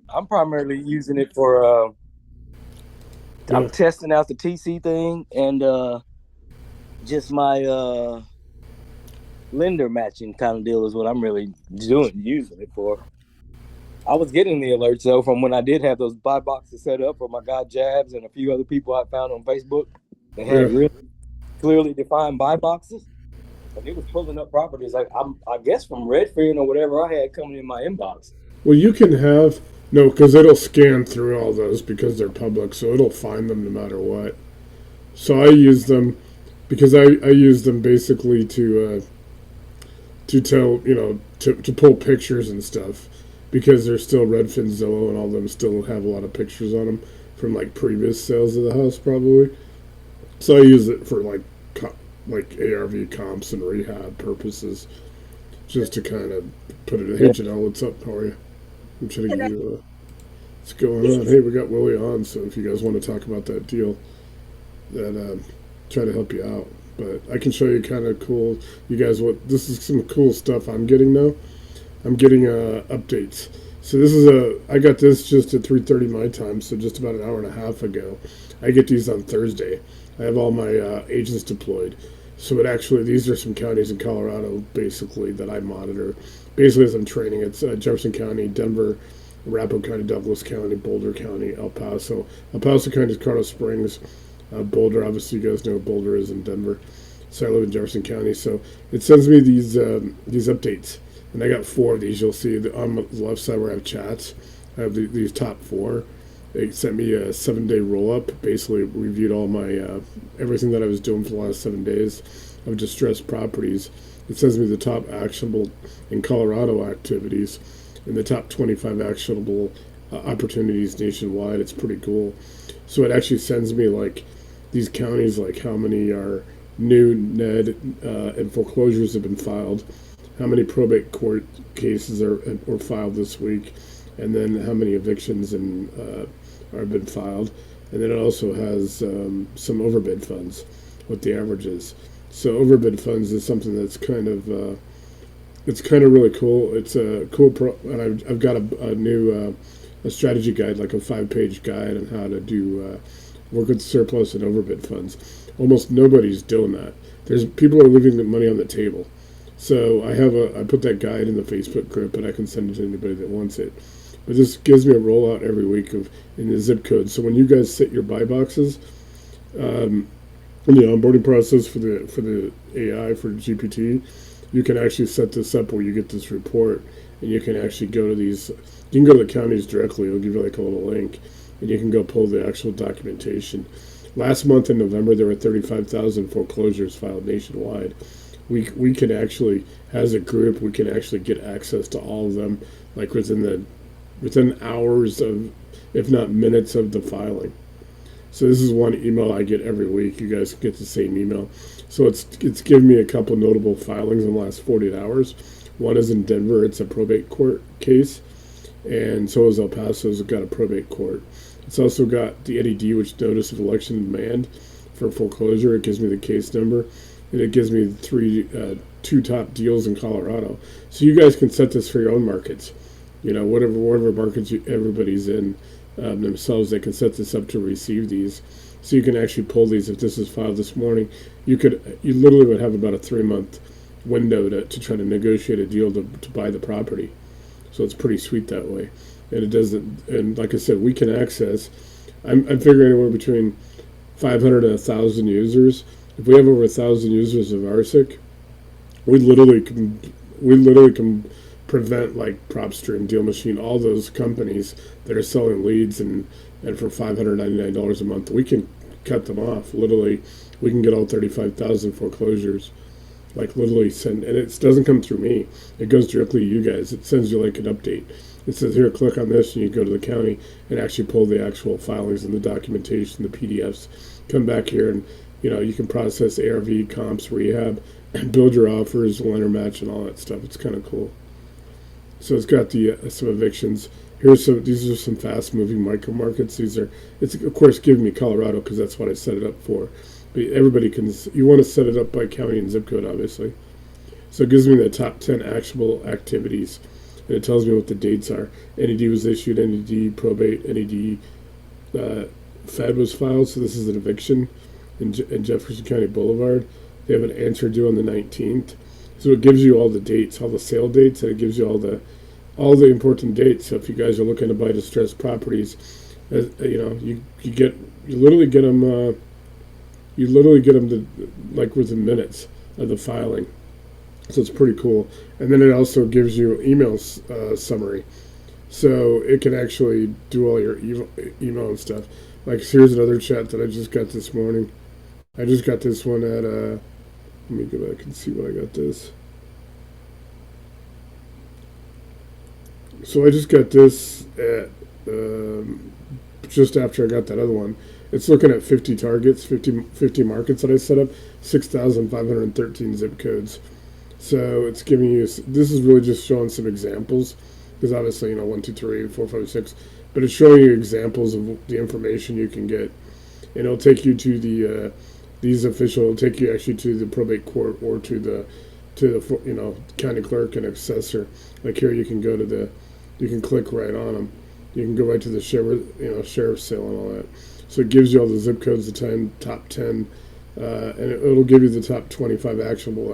I'm primarily using it for I'm Yeah. testing out the TC thing and just my lender matching kind of deal is what I'm really doing using it for. I was getting the alerts though from when I did have those buy boxes set up for my guy Jabs and a few other people I found on Facebook. They had Yeah. really clearly defined buy boxes, and it was pulling up properties like I guess from Redfin or whatever I had coming in my inbox. Well, you can have no, because it'll scan through all those because they're public, so it'll find them no matter what. So I use them because I use them basically to tell to pull pictures and stuff because they're still Redfin, Zillow, and all of them still have a lot of pictures on them from like previous sales of the house probably. So I use it for like ARV comps and rehab purposes, just to kind of put it. Hey Yeah. Janelle, what's up? How are you? I'm trying to give you what's going on. Hey, we got Willie on, so if you guys want to talk about that deal, that try to help you out. But I can show you kind of cool. You guys, what this is some cool stuff I'm getting now. I'm getting updates. So this is I got this just at 3:30 my time, so just about an hour and a half ago. I get these on Thursday. I have all my agents deployed. So it actually, these are some counties in Colorado, basically, that I monitor. Basically, as I'm training, it's Jefferson County, Denver, Arapahoe County, Douglas County, Boulder County, El Paso. El Paso County is Colorado Springs. Boulder, obviously, you guys know what Boulder is in Denver. So I live in Jefferson County. So it sends me these updates, and I got four of these. You'll see on the left side where I have chats. I have these top four. They sent me a 7-day roll up. Basically, reviewed all my everything that I was doing for the last 7 days of distressed properties. It sends me the top actionable in Colorado activities and the top 25 actionable opportunities nationwide. It's pretty cool. So it actually sends me like these counties, like how many are new NED and foreclosures have been filed, how many probate court cases are filed this week, and then how many evictions are been filed. And then it also has some overbid funds, what the average is. So overbid funds is something that's kind of it's kind of really cool. It's a cool and I've got a new a strategy guide, like a 5-page guide on how to do work with surplus and overbid funds. Almost nobody's doing that. There's people are leaving the money on the table. So I put that guide in the Facebook group, and I can send it to anybody that wants it. But this gives me a rollout every week of in the zip code. So when you guys set your buy boxes, in the onboarding process for the AI for GPT, you can actually set this up where you get this report, and you can actually go to these. You can go to the counties directly. It'll give you like a little link, and you can go pull the actual documentation. Last month in November, there were 35,000 foreclosures filed nationwide. We can actually, as a group, we can actually get access to all of them, like within hours of, if not minutes of the filing. So this is one email I get every week. You guys get the same email. So it's given me a couple notable filings in the last 48 hours. One is in Denver. It's a probate court case, and so is El Paso's got a probate court. It's also got the NED, which notice of election demand for foreclosure. It gives me the case number, and it gives me two top deals in Colorado. So you guys can set this for your own markets. Whatever markets everybody's in themselves, they can set this up to receive these. So you can actually pull these. If this is filed this morning, you literally would have about a 3-month window to try to negotiate a deal to buy the property. So it's pretty sweet that way. And it doesn't. And like I said, we can access. I'm figuring anywhere between 500 and 1,000 users. If we have over 1,000 users of RCIC, we literally can prevent like PropStream, Deal Machine, all those companies that are selling leads and for $599 a month, we can cut them off. Literally, we can get all 35,000 foreclosures. Like literally send, and it doesn't come through me. It goes directly to you guys. It sends you like an update. It says here, click on this, and you go to the county and actually pull the actual filings and the documentation, the PDFs. Come back here, and you can process ARV, comps, rehab, and build your offers, lender match, and all that stuff. It's kind of cool. So it's got the some evictions. These are some fast moving micro markets. It's of course giving me Colorado because that's what I set it up for. But everybody can. You want to set it up by county and zip code, obviously. So it gives me the top 10 actionable activities. and it tells me what the dates are. NED was issued, NED probate, NED Fed was filed, so this is an eviction in Jefferson County Boulevard. They have an answer due on the 19th. So it gives you all the dates, all the sale dates, and it gives you all the important dates. So if you guys are looking to buy distressed properties, you literally get them to like within minutes of the filing. So it's pretty cool. And then it also gives you email summary, so it can actually do all your email and stuff. Like here's another chat that I just got this morning. I just got this one at let me go back and see when I got this. So I just got this at just after I got that other one. It's looking at 50 targets, 50 markets that I set up, 6,513 zip codes. So it's giving you, this is really just showing some examples, because obviously, 1, 2, 3, 4, 5, 6, but it's showing you examples of the information you can get. And it'll take you to it'll take you actually to the probate court or to the county clerk and assessor. Like here, you can click right on them. You can go right to the sheriff's sale and all that. So it gives you all the zip codes, the top 10, and it'll give you the top 25 actionable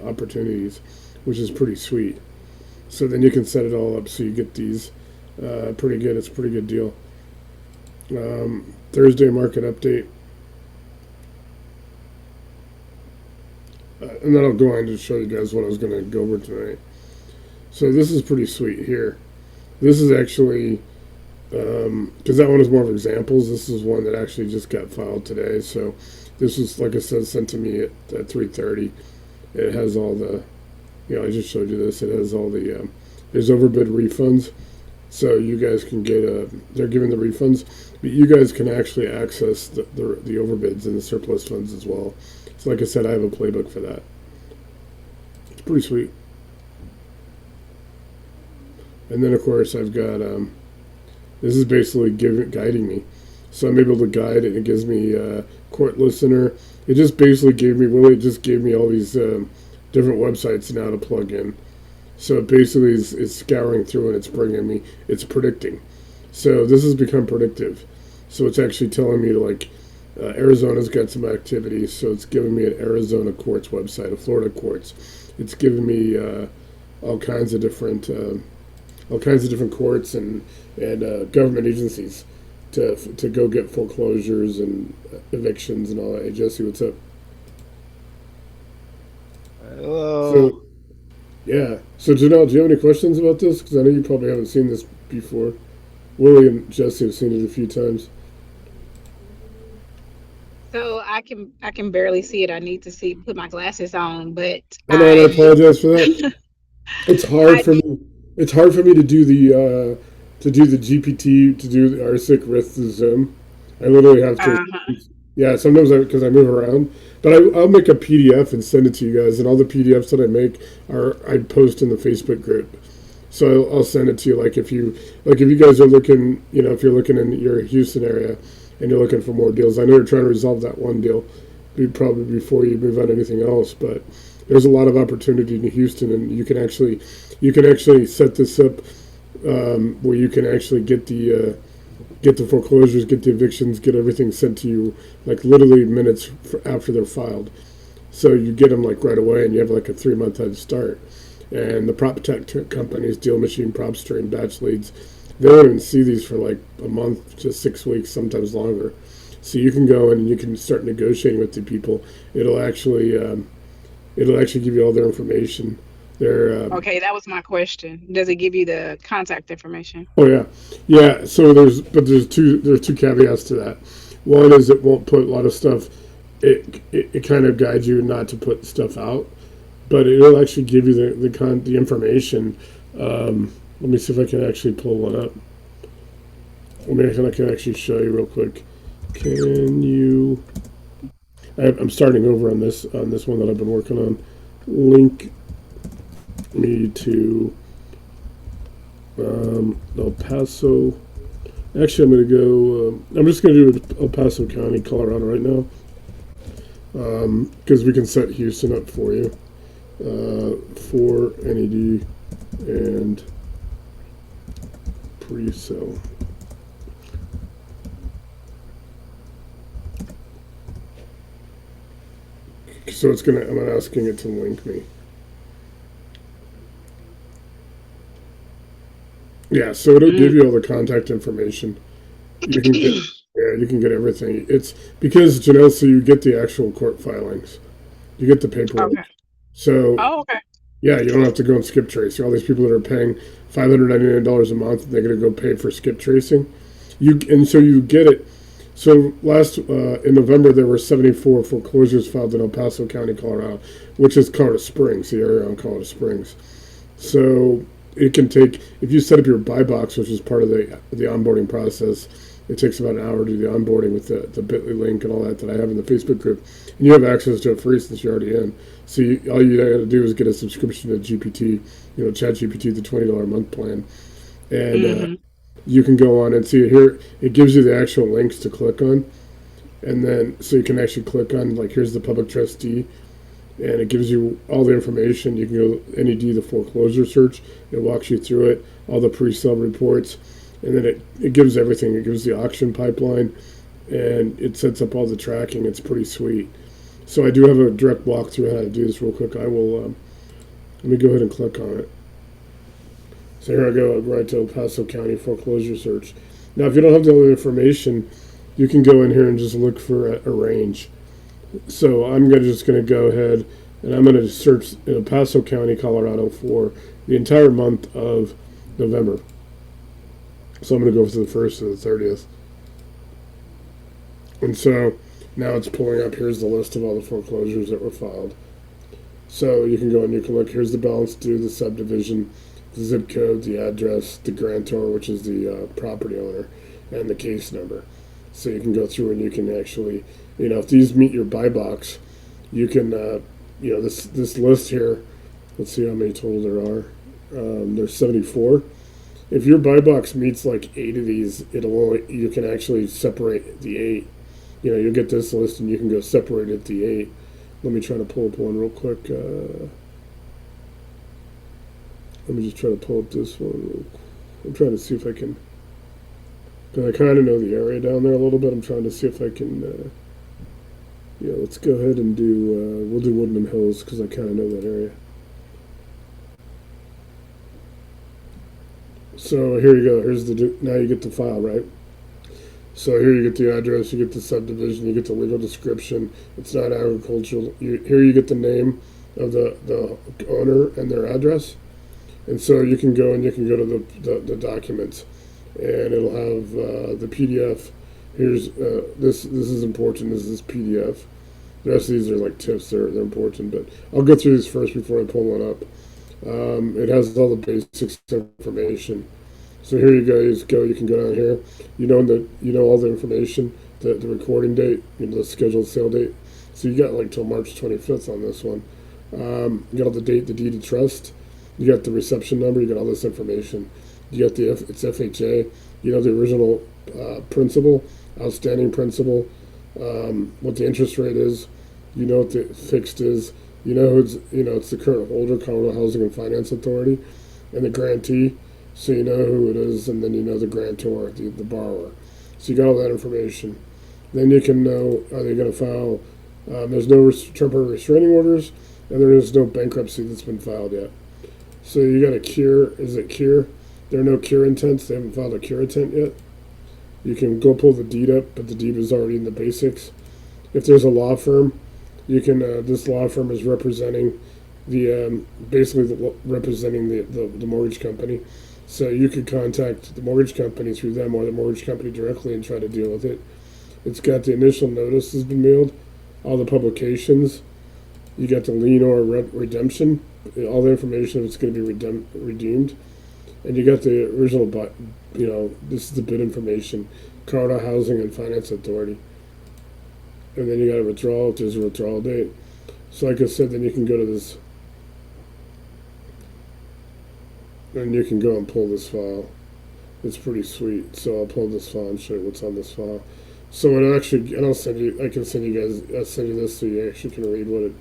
opportunities, which is pretty sweet. So then you can set it all up so you get these pretty good. It's a pretty good deal. Thursday market update. And then I'll go on to show you guys what I was going to go over tonight. So this is pretty sweet here. This is actually, because that one is more of examples. This is one that actually just got filed today. So this was, like I said, sent to me at 3:30. It has all the, I just showed you this. It has all the, there's overbid refunds. So you guys can get, they're giving the refunds, but you guys can actually access the overbids and the surplus funds as well. So like I said, I have a playbook for that. It's pretty sweet. And then of course I've got, this is basically guiding me. So I'm able to guide it. It gives me court listener. It just basically gave me all these different websites now to plug in. So it basically is scouring through and it's predicting. So this has become predictive. So it's actually telling me to Arizona's got some activity, so it's giving me an Arizona courts website, a Florida courts. It's giving me all kinds of different courts and government agencies to go get foreclosures and evictions and all that. Hey Jesse, what's up? Hello. So yeah. So Janelle, do you have any questions about this? Because I know you probably haven't seen this before. Willie and Jesse have seen it a few times. So I can barely see it. I need to put my glasses on, but I know, and I apologize for that. It's hard for me. It's hard for me to do the GPT, to do the RCIC with the Zoom. I literally have to. Yeah, sometimes because I move around, but I'll make a PDF and send it to you guys, and all the PDFs that I make I post in the Facebook group. So I'll send it to you. If you guys are looking, if you're looking in your Houston area and you're looking for more deals, I know you're trying to resolve that one deal, probably before you move on to anything else. But there's a lot of opportunity in Houston, and you can actually set this up where you can actually get the foreclosures, get the evictions, get everything sent to you literally minutes after they're filed. So you get them right away, and you have a 3-month head start. And the proptech companies, Deal Machine, PropStream, Batch Leads, they don't even see these for a month, just 6 weeks, sometimes longer. So you can go in and you can start negotiating with the people. It'll actually give you all their information. Okay, that was my question. Does it give you the contact information? Oh yeah. So there's two caveats to that. One is it won't put a lot of stuff. It kind of guides you not to put stuff out, but it'll actually give you the information. Let me see if I can actually pull one up. I can actually show you real quick. Can you? I'm starting over on this one that I've been working on. Link me to El Paso. Actually, I'm going to go. I'm just going to do El Paso County, Colorado, right now, because we can set Houston up for you for NED and pre-sell. So I'm asking it to link me. Yeah, so it'll give you all the contact information. You can get, yeah, you can get everything. It's because Janelle, so you get the actual court filings, you get the paperwork. Okay. So Oh, okay. yeah, you don't have to go and skip tracing. All these people that are paying $599 a month, they're going to go pay for skip tracing. So you get it. So last in November there were 74 foreclosures filed in El Paso County, Colorado, which is Colorado Springs, the area on Colorado Springs. So it can take, if you set up your buy box, which is part of the onboarding process, it takes about an hour to do the onboarding with the Bitly link and all that I have in the Facebook group, and you have access to it free since you're already in. So all you got to do is get a subscription to GPT, ChatGPT, the $20 a month plan, and you can go on and see it here. It gives you the actual links to click on, and then so you can actually click on, like, here's the public trustee, and it gives you all the information. You can go NED, the foreclosure search. It walks you through it, all the pre-sale reports, and then it gives everything. It gives the auction pipeline, and it sets up all the tracking. It's pretty sweet. So I do have a direct walkthrough on how to do this real quick. I will, let me go ahead and click on it. So here I go, right to El Paso County foreclosure search. Now, if you don't have the other information, you can go in here and just look for a range. So I'm just going to go ahead and I'm going to search in El Paso County, Colorado for the entire month of November. So I'm going to go for the 1st to the 30th. And so now it's pulling up. Here's the list of all the foreclosures that were filed. So you can go and you can look. Here's the balance due, the subdivision, the zip code, the address, the grantor, which is the property owner, and the case number. So you can go through and you can actually, if these meet your buy box, you can, this list here, let's see how many total there are. There's 74. If your buy box meets like 8 of these, you can actually separate the 8. You'll get this list and you can go separate it the 8. Let me try to pull up one real quick. Let me just try to pull up this one. I'm trying to see if I can, because I kind of know the area down there a little bit. I'm trying to see if I can, let's go ahead and we'll do Woodland Hills because I kind of know that area. So here you go. Now you get the file, right? So here you get the address, you get the subdivision, you get the legal description. It's not agricultural. Here you get the name of the owner and their address. And so you can go to the documents, and it'll have the PDF. Here's this is important. This is PDF. The rest of these are like tips. They're important, but I'll go through these first before I pull one up. It has all the basics information. So here you guys go. You can go down here. All the information, the recording date, the scheduled sale date. So you got like till March 25th on this one. You got all the date, the deed of trust. You got the reception number. You got all this information. You got it's FHA. The original principal, outstanding principal. What the interest rate is. What the fixed is. It's the current holder, Colorado Housing and Finance Authority, and the grantee. So you know who it is, and then the grantor, the borrower. So you got all that information. Then you can know, are they going to file? There's no temporary restraining orders, and there is no bankruptcy that's been filed yet. So you got a cure. Is it cure? There are no cure intents. They haven't filed a cure intent yet. You can go pull the deed up, but the deed is already in the basics. If there's a law firm, you can. This law firm is representing representing the mortgage company. So you could contact the mortgage company through them or the mortgage company directly and try to deal with it. It's got the initial notice has been mailed, all the publications. You got the lien or redemption, all the information that's going to be redeemed. And you got the original, this is the bid information, Colorado Housing and Finance Authority. And then you got a withdrawal if there's a withdrawal date. So like I said, then you can go to this, and you can go and pull this file. It's pretty sweet. So I'll pull this file and show you what's on this file. So it actually, and I can send you this so you actually can read what it,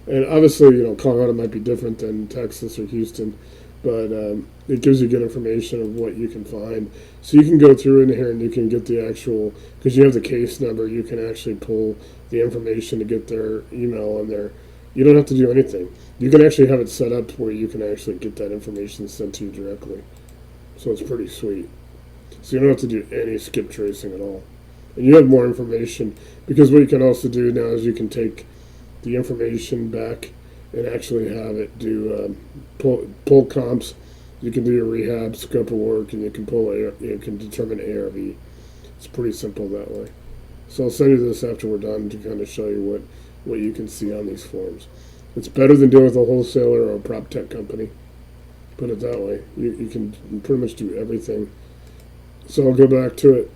and obviously, Colorado might be different than Texas or Houston, but it gives you good information of what you can find. So you can go through in here and you can get the actual, because you have the case number, you can actually pull the information to get their email and their. You don't have to do anything. You can actually have it set up where you can actually get that information sent to you directly. So it's pretty sweet. So you don't have to do any skip tracing at all. And you have more information because what you can also do now is you can take the information back and actually have it do pull comps. You can do your rehab, scope of work, and you can you can determine ARV. It's pretty simple that way. So I'll send you this after we're done to kind of show you what you can see on these forms. It's better than dealing with a wholesaler or a proptech company. Put it that way. You can pretty much do everything. So I'll go back to it.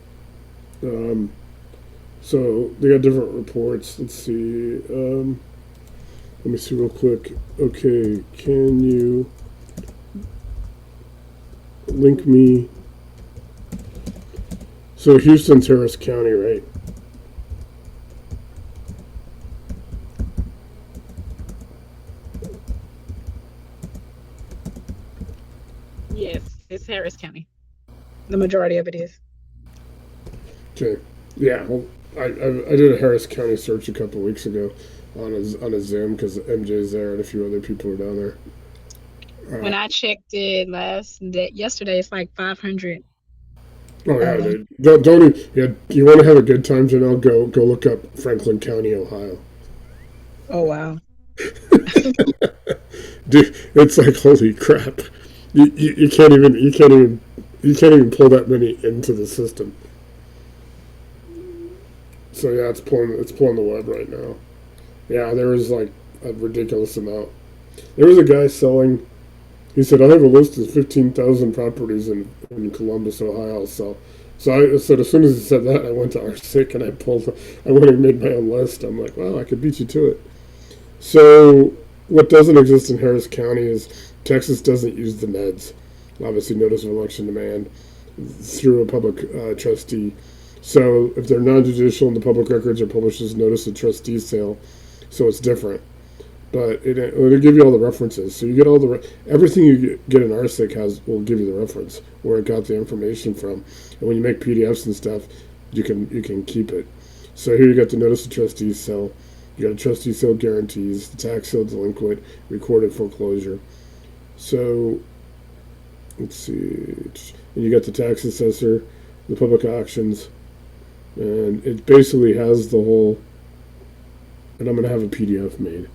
So they got different reports. Let's see. Let me see real quick. Okay, can you link me? So Houston's Harris County, right? Yes, it's Harris County. The majority of it is. Okay. Yeah. Well, I did a Harris County search a couple weeks ago on a Zoom because MJ's there and a few other people are down there. When I checked it yesterday, it's like 500. Oh yeah, dude. Don't yeah. You want to have a good time, Janelle? Go look up Franklin County, Ohio. Oh wow. Dude, it's like holy crap. You can't even pull that many into the system. So yeah, it's pulling the web right now. Yeah, there was like a ridiculous amount. There was a guy selling. He said, "I have a list of 15,000 properties in Columbus, Ohio." So I said, as soon as he said that, I went to RCIC and I went and made my own list. I'm like, wow, I could beat you to it. So what doesn't exist in Harris County is Texas doesn't use the NEDs, obviously notice of election demand, through a public trustee. So if they're non-judicial and the public records are published as notice of trustee sale, so it's different. But it'll give you all the references. So you get everything you get in RSIC will give you the reference where it got the information from. And when you make PDFs and stuff, you can keep it. So here you got the notice of trustee sale. You got a trustee sale guarantees, the tax sale delinquent, recorded foreclosure. So let's see. And you got the tax assessor, the public auctions, and it basically has the whole. And I'm going to have a PDF made.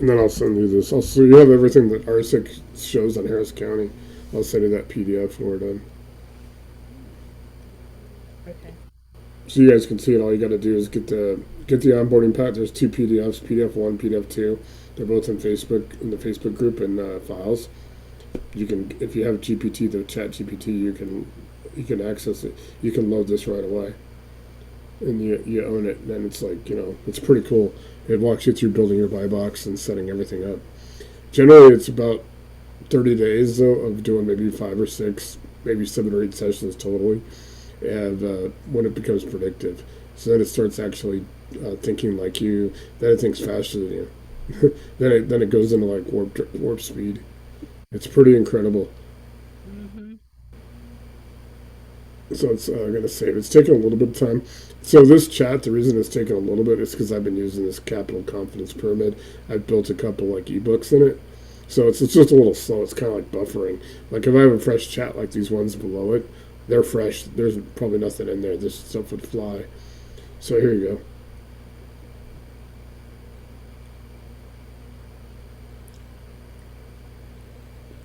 And then I'll send you this. So you have everything that RSIC shows on Harris County. I'll send you that PDF when we're done. Okay. So you guys can see it. All you got to do is get the onboarding pack. There's two PDFs, PDF 1, PDF 2. They're both in the Facebook group and files. You can, if you have GPT, the Chat GPT, you can access it. You can load this right away, and you own it. And it's like, it's pretty cool. It walks you through building your buy box and setting everything up. Generally, it's about 30 days though of doing maybe 5 or 6, maybe 7 or 8 sessions totally, and when it becomes predictive, so then it starts actually thinking like you. Then it thinks faster than you. then it goes into like warp speed. It's pretty incredible. Mm-hmm. So it's going to save. It's taken a little bit of time. So this chat, the reason it's taken a little bit is because I've been using this Capital Confidence Pyramid. I've built a couple like ebooks in it. So it's just a little slow. It's kind of like buffering. Like if I have a fresh chat like these ones below it, they're fresh. There's probably nothing in there. This stuff would fly. So here you go.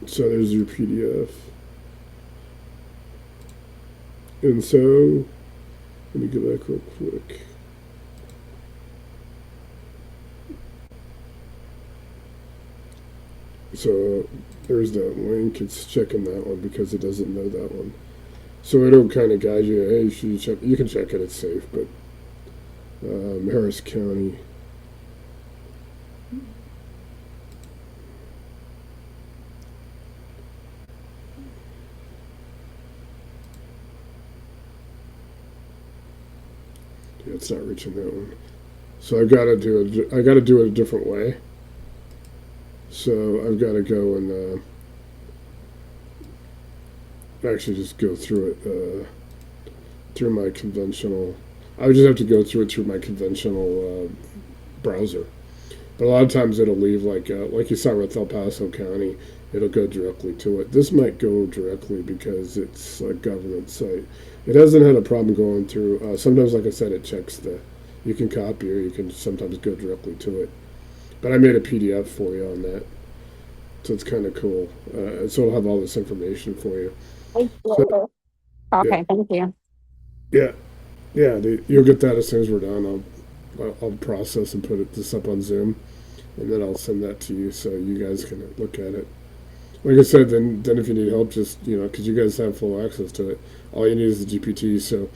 So there's your PDF. And so, let me go back real quick. So there's that link. It's checking that one because it doesn't know that one. So it'll kind of guide you. Hey, should you check? You can check it. It's safe. But Harris County. it's not reaching that one. So I got to do it a different way. So I've got to go and actually just go through it through my conventional. I would just have to go through it through my conventional browser. But a lot of times it'll leave like you saw with El Paso County, it'll go directly to it. This might go directly because it's a government site. It hasn't had a problem going through. Sometimes, like I said, it checks you can copy or you can sometimes go directly to it. But I made a PDF for you on that. So it's kind of cool. So it'll have all this information for you. So, Okay, yeah, thank you. yeah, you'll get that as soon as we're done. I'll process and put this up on Zoom, and then I'll send that to you so you guys can look at it. Like I said, then if you need help, just because you guys have full access to it, all you need is the GPT. So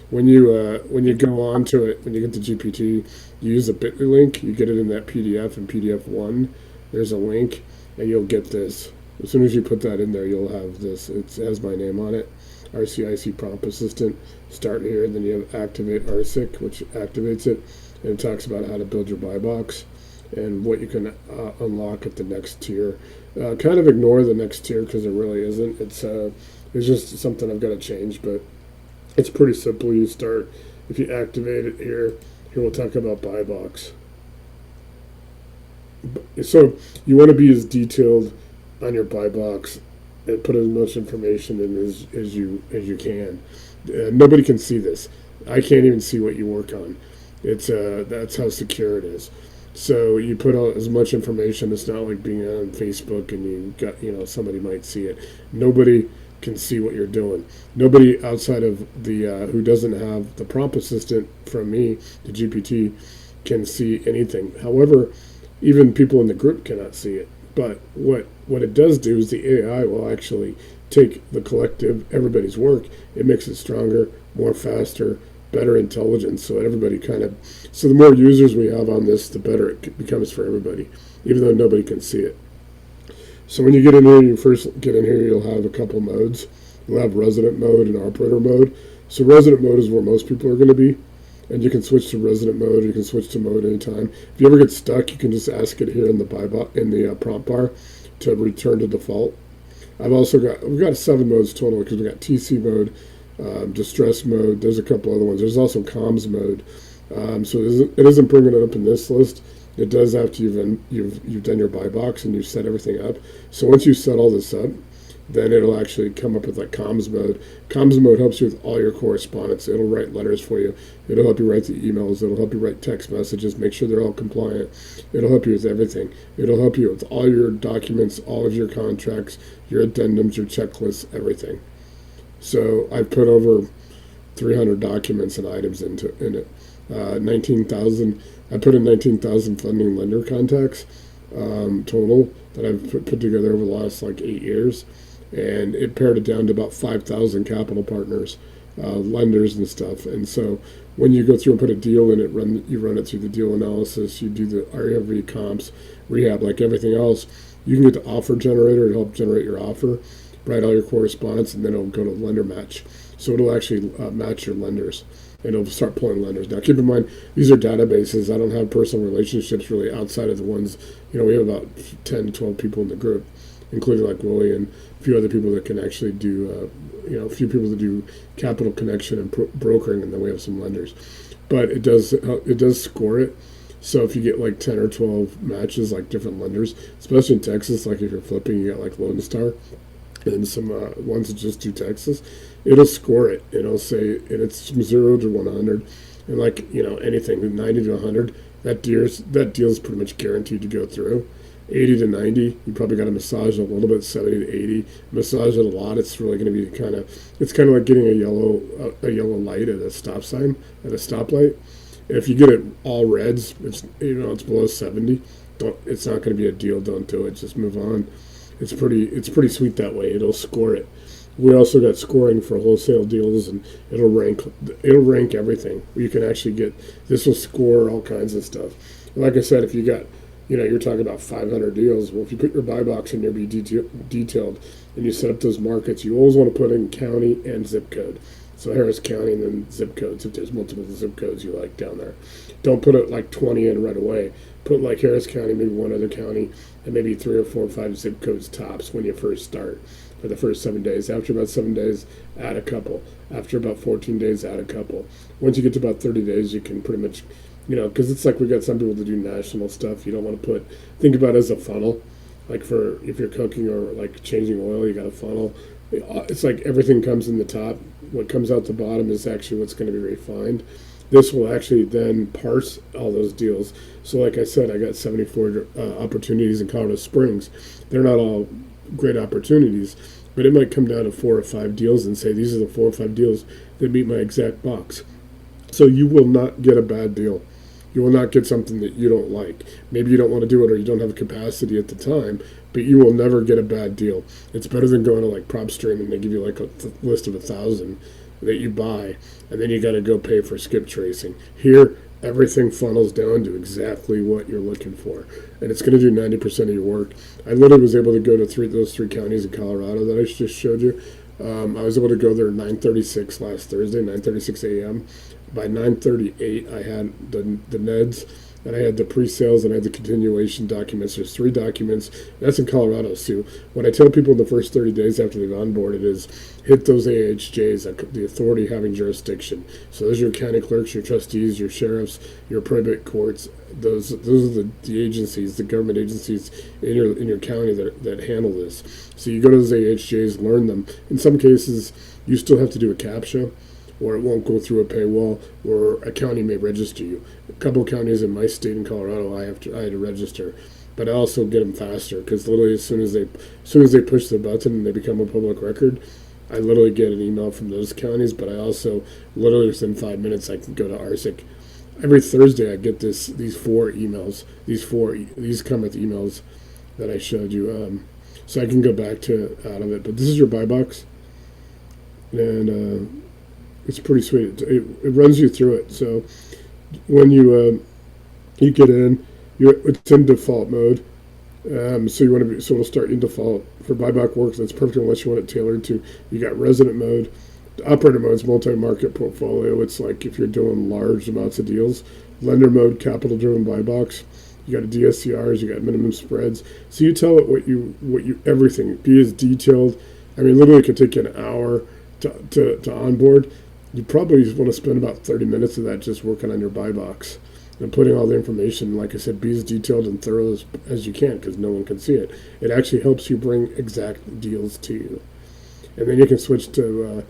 when you go on to it, when you get the GPT, you use the Bitly link. You get it in that PDF and PDF1. There's a link, and you'll get this. As soon as you put that in there, you'll have this. It has my name on it, RCIC Prompt Assistant. Start here, and then you have Activate RCIC, which activates it, and it talks about how to build your buy box and what you can unlock at the next tier. Kind of ignore the next tier because it really isn't. It's just something I've got to change, but it's pretty simple. You start, if you activate it here we'll talk about buy box. So you want to be as detailed on your buy box and put as much information in as you can. Nobody can see this. I can't even see what you work on. It's that's how secure it is. So you put out as much information. It's not like being on Facebook and you got somebody might see it. Nobody can see what you're doing. Nobody outside of the who doesn't have the prompt assistant from me, the GPT, can see anything. However, even people in the group cannot see it. But what it does do is the AI will actually take the collective, everybody's work. It makes it stronger, more faster, better intelligence. So everybody so the more users we have on this, the better it becomes for everybody, even though nobody can see it. So when you get in here, you first get in here, you'll have a couple modes. You'll have resident mode and operator mode. So resident mode is where most people are going to be. And you can switch to resident mode. You can switch to mode anytime. If you ever get stuck, you can just ask it here in the prompt bar to return to default. We've got 7 modes total because we got TC mode, distress mode. There's a couple other ones. There's also comms mode. So it isn't bringing it up in this list. It does after you've done your buy box and you've set everything up. So once you set all this up, then it'll actually come up with like comms mode. Comms mode helps you with all your correspondence. It'll write letters for you. It'll help you write the emails. It'll help you write text messages, make sure they're all compliant. It'll help you with everything. It'll help you with all your documents, all of your contracts, your addendums, your checklists, everything. So I've put over 300 documents and items in it. 19,000. I put in 19,000 funding lender contacts total that I've put together over the last 8 years. And it pared it down to about 5,000 capital partners, lenders and stuff. And so when you go through and put a deal in it, you run it through the deal analysis, you do the REV comps, rehab, like everything else. You can get the offer generator to help generate your offer, write all your correspondence, and then it'll go to lender match. So it'll actually match your lenders, and it'll start pulling lenders. Now, keep in mind, these are databases. I don't have personal relationships really outside of the ones, we have about 10 to 12 people in the group, including like Willie and a few other people that can actually do, a few people that do capital connection and brokering, and then we have some lenders. But it does score it. So if you get 10 or 12 matches, like different lenders, especially in Texas, like if you're flipping, you got Lone Star and some ones that just do Texas, it'll score it. It'll say, and it's from 0 to 100, and anything 90 to 100, that deal's pretty much guaranteed to go through. 80 to 90, you probably got to massage it a little bit. 70 to 80, massage it a lot. It's really going to be it's kind of like getting a yellow light at a stop sign, at a stoplight. If you get it all reds, it's below 70. It's not going to be a deal. Don't do it. Just move on. It's pretty sweet that way. It'll score it. We also got scoring for wholesale deals, and it'll rank everything. You can actually this will score all kinds of stuff. Like I said, if you got you're talking about 500 deals. Well, if you put your buy box in there, be detailed, and you set up those markets, you always want to put in county and zip code. So Harris County and then zip codes, if there's multiple zip codes you like down there. Don't put it like 20 in right away. Put like Harris County, maybe one other county, and maybe 3 or 4 or 5 zip codes tops when you first start for the first 7 days. After about 7 days, add a couple. After about 14 days, add a couple. Once you get to about 30 days, you can pretty much, because it's like we got some people that do national stuff. You don't want to think about it as a funnel. Like for if you're cooking or like changing oil, you got a funnel. It's like everything comes in the top. What comes out the bottom is actually what's going to be refined. This will actually then parse all those deals. So like I said, I got 74 opportunities in Colorado Springs. They're not all great opportunities, but it might come down to 4 or 5 deals and say, these are the 4 or 5 deals that meet my exact box. So you will not get a bad deal. You will not get something that you don't like. Maybe you don't want to do it or you don't have capacity at the time, but you will never get a bad deal. It's better than going to like PropStream and they give you like a list of 1,000 that you buy, and then you got to go pay for skip tracing. Here, everything funnels down to exactly what you're looking for, and it's going to do 90% of your work. I literally was able to go to those 3 counties in Colorado that I just showed you. I was able to go there at 9:36 last Thursday, 9:36 a.m. By 9:38, I had the NEDs, and I had the pre-sales, and I had the continuation documents. There's 3 documents. That's in Colorado, Sue. What I tell people in the first 30 days after they've onboarded is hit those AHJs, the authority having jurisdiction. So those are your county clerks, your trustees, your sheriffs, your probate courts. Those are the agencies, the government agencies in your county that handle this. So you go to those AHJs, learn them. In some cases, you still have to do a CAPTCHA, or it won't go through a paywall, or a county may register you. A couple of counties in my state in Colorado, I had to register, but I also get them faster because literally as soon as they push the button and they become a public record, I literally get an email from those counties. But I also literally within 5 minutes I can go to RCIC. Every Thursday I get these 4 emails. These come with emails that I showed you, so I can go back to out of it. But this is your buy box, and it's pretty sweet. It runs you through it. So when you get in, it's in default mode. So you want to so it'll start in default. For buyback works, that's perfect unless you want it tailored to. You got resident mode. The operator mode is multi-market portfolio. It's like if you're doing large amounts of deals. Lender mode, capital-driven buy box. You got a DSCRs. You got minimum spreads. So you tell it what you everything. Be as detailed. I mean, literally, it could take you an hour to onboard. You probably want to spend about 30 minutes of that just working on your buy box and putting all the information, like I said, be as detailed and thorough as you can because no one can see it. It actually helps you bring exact deals to you. And then you can switch to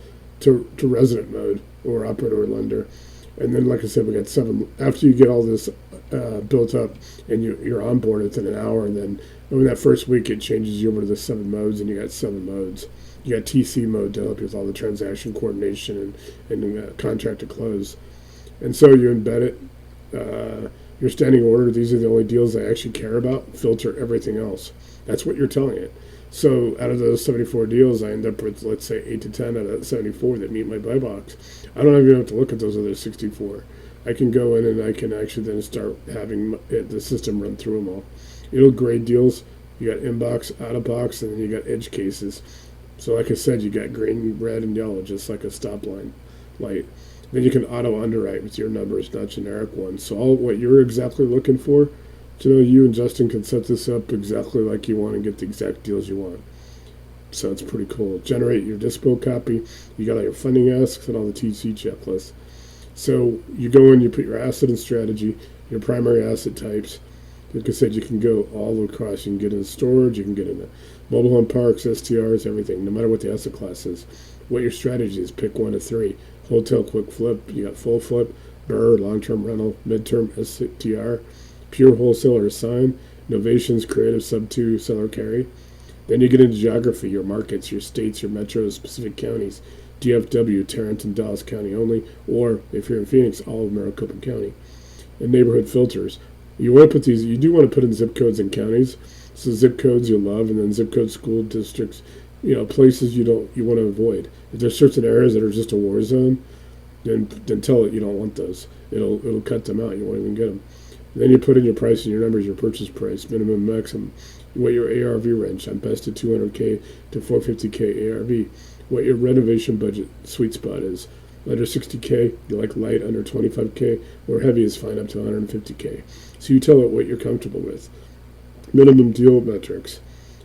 resident mode or operator or lender. And then, like I said, we got 7. After you get all this built up and you're on board within an hour, and then in that first week it changes you over to the 7 modes, and you got 7 modes. You got TC mode to help you with all the transaction coordination and contract to close. And so you embed it. Your standing order, these are the only deals I actually care about. Filter everything else. That's what you're telling it. So out of those 74 deals, I end up with, let's say, 8 to 10 out of 74 that meet my buy box. I don't even have to look at those other 64. I can go in and I can actually then start having the system run through them all. It'll grade deals. You got inbox, out of box, and then you got edge cases. So like I said, you got green, red, and yellow, just like a stop line light. Then you can auto underwrite with your numbers, not generic ones. So all what you're exactly looking for, you and Justin can set this up exactly like you want and get the exact deals you want. So it's pretty cool. Generate your dispo copy. You got all your funding asks and all the TC checklists. So you go in, you put your asset and strategy, your primary asset types. Like I said, you can go all across. You can get in storage, you can get into mobile home parks, STRs, everything, no matter what the asset class is. What your strategy is, pick 1 to 3. Hotel, quick flip, you got full flip, BRRRR, long-term rental, midterm, STR, pure wholesale or assign, novations, creative, sub-2, seller carry. Then you get into geography, your markets, your states, your metros, specific counties, DFW, Tarrant and Dallas County only, or if you're in Phoenix, all of Maricopa County. And neighborhood filters. You want to put these, you do want to put in zip codes and counties. So zip codes you love, and then zip code school districts, places you want to avoid. If there's certain areas that are just a war zone, then tell it you don't want those. It'll cut them out. You won't even get them. And then you put in your price and your numbers, your purchase price, minimum, maximum, what your ARV range, on best to 200K to 450K ARV, what your renovation budget sweet spot is. Under 60K, you like light. Under 25K, or heavy is fine up to 150K. So you tell it what you're comfortable with. Minimum deal metrics.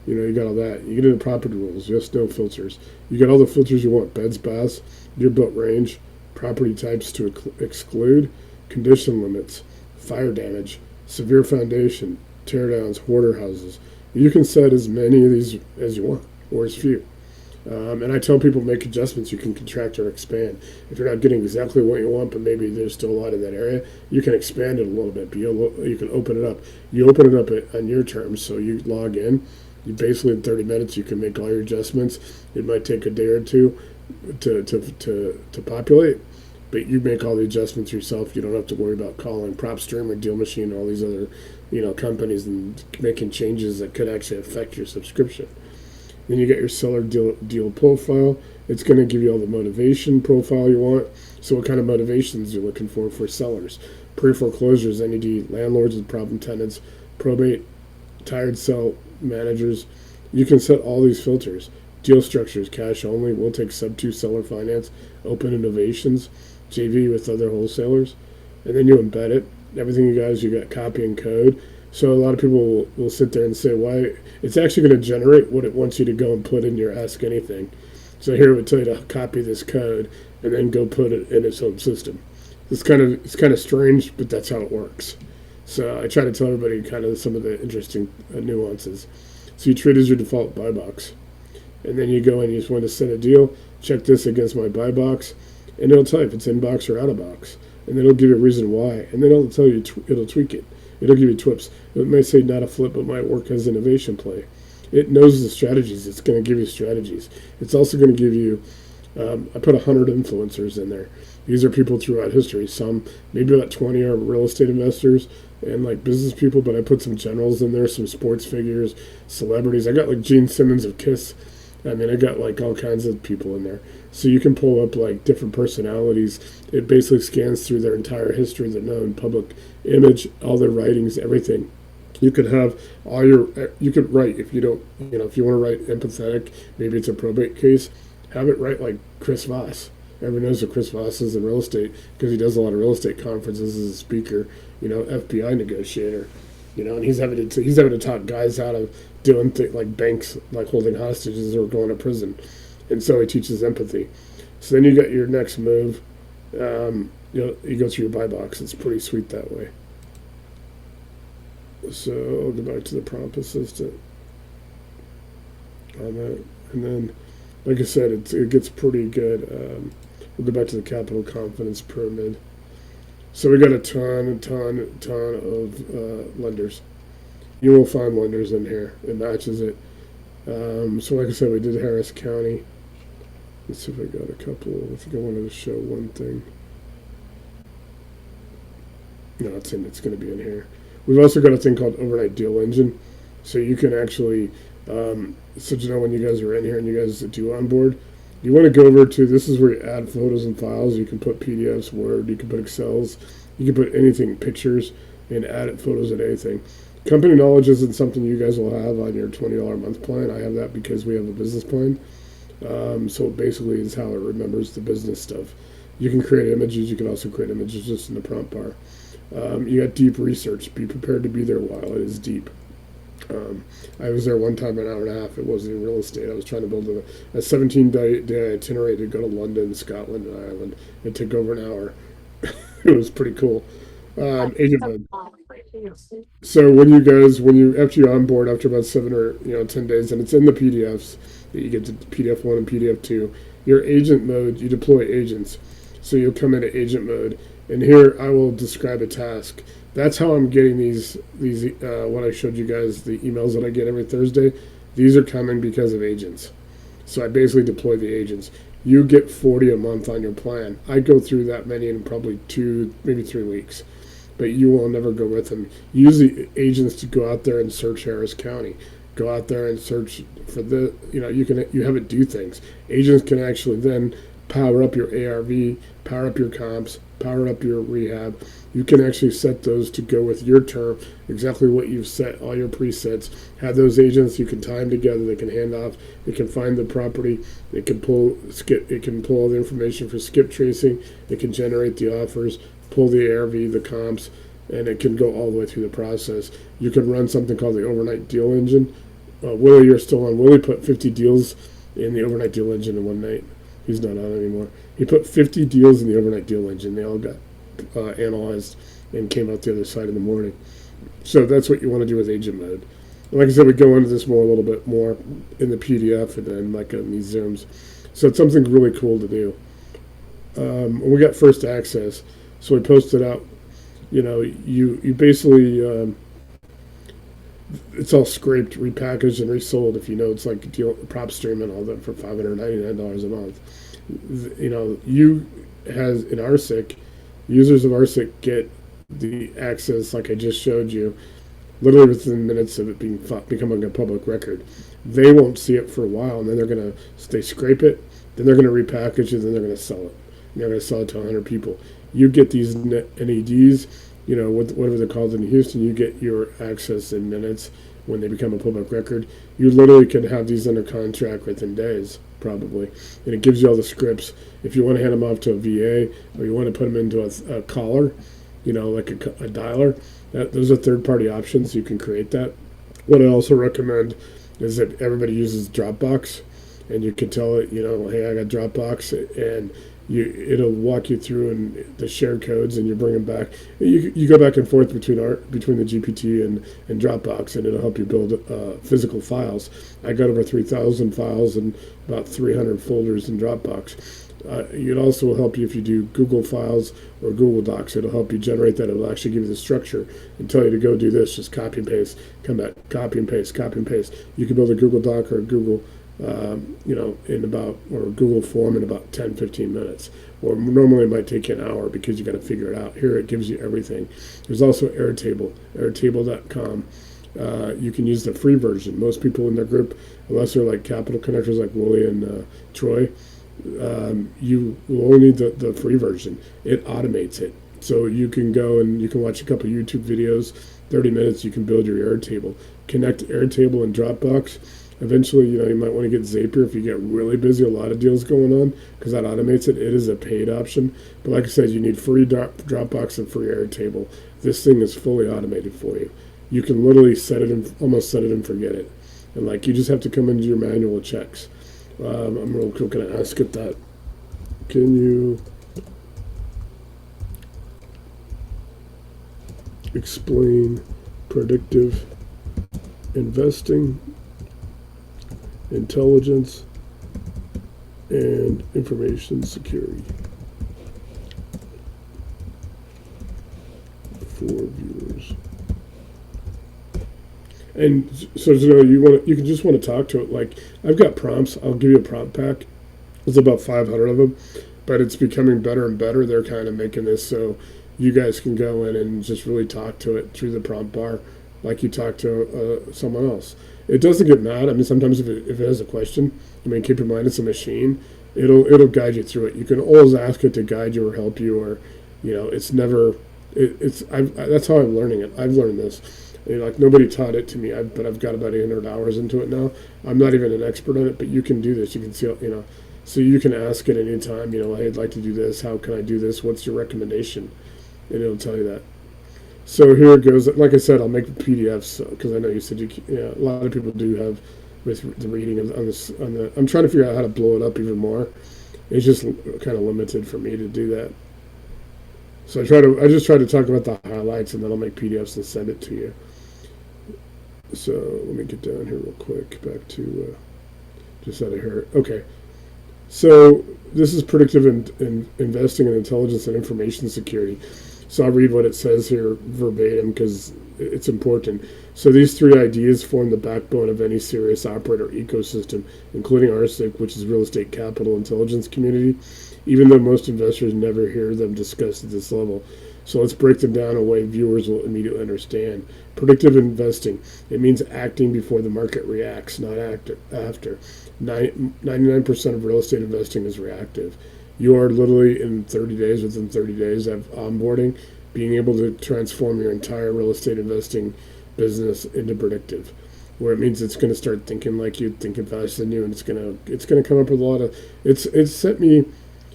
You got all that. You get into property rules, just no filters. You got all the filters you want: beds, baths, your built range, property types to exclude, condition limits, fire damage, severe foundation, teardowns, hoarder houses. You can set as many of these as you want, or as few. And I tell people make adjustments. You can contract or expand. If you're not getting exactly what you want, but maybe there's still a lot in that area, you can expand it a little bit. But you can open it up. You open it up on your terms. So you log in. You basically in 30 minutes you can make all your adjustments. It might take a day or two to populate, but you make all the adjustments yourself. You don't have to worry about calling PropStream or Deal Machine or all these other companies and making changes that could actually affect your subscription. Then you get your seller deal profile. It's going to give you all the motivation profile you want. So what kind of motivations you're looking for sellers? Pre-foreclosures, NED, landlords with problem tenants, probate, tired sell managers. You can set all these filters. Deal structures, cash only. We'll take sub-2 seller finance, open innovations, JV with other wholesalers. And then you embed it. Everything you got copy and code. So a lot of people will sit there and say, why? It's actually going to generate what it wants you to go and put in your Ask Anything. So here it would tell you to copy this code and then go put it in its own system. It's kind of strange, but that's how it works. So I try to tell everybody kind of some of the interesting nuances. So you treat it as your default buy box. And then you go and you just want to set a deal, check this against my buy box, and it'll tell you if it's in box or out of box. And then it'll give you a reason why. And then it'll tell you, it'll tweak it. It'll give you twips. It may say not a flip, but might work as innovation play. It knows the strategies. It's going to give you strategies. It's also going to give you, I put 100 influencers in there. These are people throughout history. Some, maybe about 20 are real estate investors and like business people, but I put some generals in there, some sports figures, celebrities. I got like Gene Simmons of KISS. I mean, I got like all kinds of people in there. So you can pull up like different personalities. It basically scans through their entire history, their known public image, all their writings, everything. You could have you could write, if you don't, if you want to write empathetic, maybe it's a probate case, have it write like Chris Voss. Everyone knows who Chris Voss is in real estate because he does a lot of real estate conferences as a speaker, FBI negotiator, and he's having to talk guys out of doing things like banks, like holding hostages or going to prison. And so he teaches empathy. So then you got your next move. You go through your buy box. It's pretty sweet that way. So I'll go back to the prompt assistant on that. And then, like I said, it gets pretty good. We'll go back to the capital confidence pyramid. So we got a ton of lenders. You will find lenders in here. It matches it. So like I said, we did Harris County. Let's see if I got a couple. I think I wanted to show one thing. No, it's going to be in here. We've also got a thing called Overnight Deal Engine. So you can actually, when you guys are in here and you guys do onboard, you want to go over to, this is where you add photos and files. You can put PDFs, Word, you can put Excels, you can put anything, pictures, and add it, photos and anything. Company knowledge isn't something you guys will have on your $20 a month plan. I have that because we have a business plan. So basically is how it remembers the business stuff. You can create images. You can also create images just in the prompt bar. You got deep research. Be prepared to be there a while. It is deep. I was there one time, an hour and a half. It wasn't in real estate. I was trying to build a 17-day itinerary to go to London, Scotland, and Ireland. It took over an hour. It was pretty cool. Agent mode. So after you onboard after about 7 or 10 days, and it's in the PDFs that you get to PDF 1 and PDF 2. Your agent mode, you deploy agents. So you'll come into agent mode, and here I will describe a task. That's how I'm getting these what I showed you guys, the emails that I get every Thursday. These are coming because of agents. So I basically deploy the agents. You get 40 a month on your plan. I go through that many in probably 2, maybe 3 weeks. But you will never go with them. Use the agents to go out there and search Harris County. Go out there and search for you have it do things. Agents can actually then power up your ARV, power up your comps, power up your rehab. You can actually set those to go with your term, exactly what you've set, all your presets. Have those agents, you can tie them together, they can hand off, they can find the property, it can pull all the information for skip tracing, it can generate the offers, pull the ARV, the comps, and it can go all the way through the process. You can run something called the overnight deal engine. Willie, you're still on. Willie put 50 deals in the overnight deal engine in one night. He's not on anymore. He put 50 deals in the overnight deal engine. They all got analyzed and came out the other side in the morning. So that's what you want to do with agent mode. And like I said, we go into this more a little bit more in the PDF and then like in these Zooms. So it's something really cool to do. We got first access, so we posted out. You know, you basically it's all scraped, repackaged, and resold. If you know, it's like prop stream and all that for $599 a month. You know, in RCIC, users of RCIC get the access like I just showed you, literally within minutes of it becoming a public record. They won't see it for a while, and then they scrape it, then they're gonna repackage it, then they're gonna sell it. And they're gonna sell it to 100 people. You get these NADs, you know, whatever they're called in Houston, you get your access in minutes when they become a public record. You literally can have these under contract within days, probably. And it gives you all the scripts. If you want to hand them off to a VA or you want to put them into a caller, you know, like a dialer, those are third-party options. You can create that. What I also recommend is that everybody uses Dropbox, and you can tell it, you know, hey, I got Dropbox, and it'll walk you through and the shared codes, and you bring them back. You go back and forth between the GPT and Dropbox, and it'll help you build physical files. I got over 3,000 files and about 300 folders in Dropbox. It also will help you if you do Google Files or Google Docs. It'll help you generate that. It'll actually give you the structure and tell you to go do this. Just copy and paste, come back, copy and paste, copy and paste. You can build a Google Doc or a Google or a Google form in about 10-15 minutes. Or normally it might take you an hour because you got to figure it out. Here it gives you everything. There's also Airtable, airtable.com. You can use the free version. Most people in their group, unless they're like capital connectors like Willie and Troy, you will only need the free version. It automates it. So you can go and you can watch a couple YouTube videos, 30 minutes, you can build your Airtable. Connect Airtable and Dropbox. Eventually, you know, you might want to get Zapier if you get really busy, a lot of deals going on, because that automates it. It is a paid option. But like I said, you need free Dropbox and free Airtable. This thing is fully automated for you. You can literally almost set it and forget it. And like, you just have to come into your manual checks. I'm real quick going to ask it that. Can you explain predictive investing, intelligence, and information security for viewers? And so, you can just want to talk to it. Like, I've got prompts. I'll give you a prompt pack. There's about 500 of them, but it's becoming better and better. They're kind of making this so you guys can go in and just really talk to it through the prompt bar, like you talk to someone else. It doesn't get mad. I mean, sometimes if it has a question, I mean, keep in mind it's a machine. It'll guide you through it. You can always ask it to guide you or help you, or, you know, it's never. That's how I'm learning it. I've learned this. You know, like, nobody taught it to me, but I've got about 800 hours into it now. I'm not even an expert on it, but you can do this. You can see, you know, so you can ask it anytime, you know, hey, I'd like to do this. How can I do this? What's your recommendation? And it'll tell you that. So here it goes. Like I said, I'll make PDFs because I know you said a lot of people do have with the reading on this. I'm trying to figure out how to blow it up even more. It's just kind of limited for me to do that. So I just try to talk about the highlights, and then I'll make PDFs and send it to you. So let me get down here real quick, back to just out of here. Okay, so this is predictive investing and intelligence and information security. So I'll read what it says here verbatim because it's important. So these three ideas form the backbone of any serious operator ecosystem, including RCIC, which is real estate capital intelligence community, even though most investors never hear them discussed at this level. So let's break them down in a way viewers will immediately understand. Predictive investing, it means acting before the market reacts, not after. 99% of real estate investing is reactive. You are literally in 30 days, within 30 days of onboarding, being able to transform your entire real estate investing business into predictive, where it means it's going to start thinking like you, thinking faster than you, and it's going to come up with a lot of. It's sent me,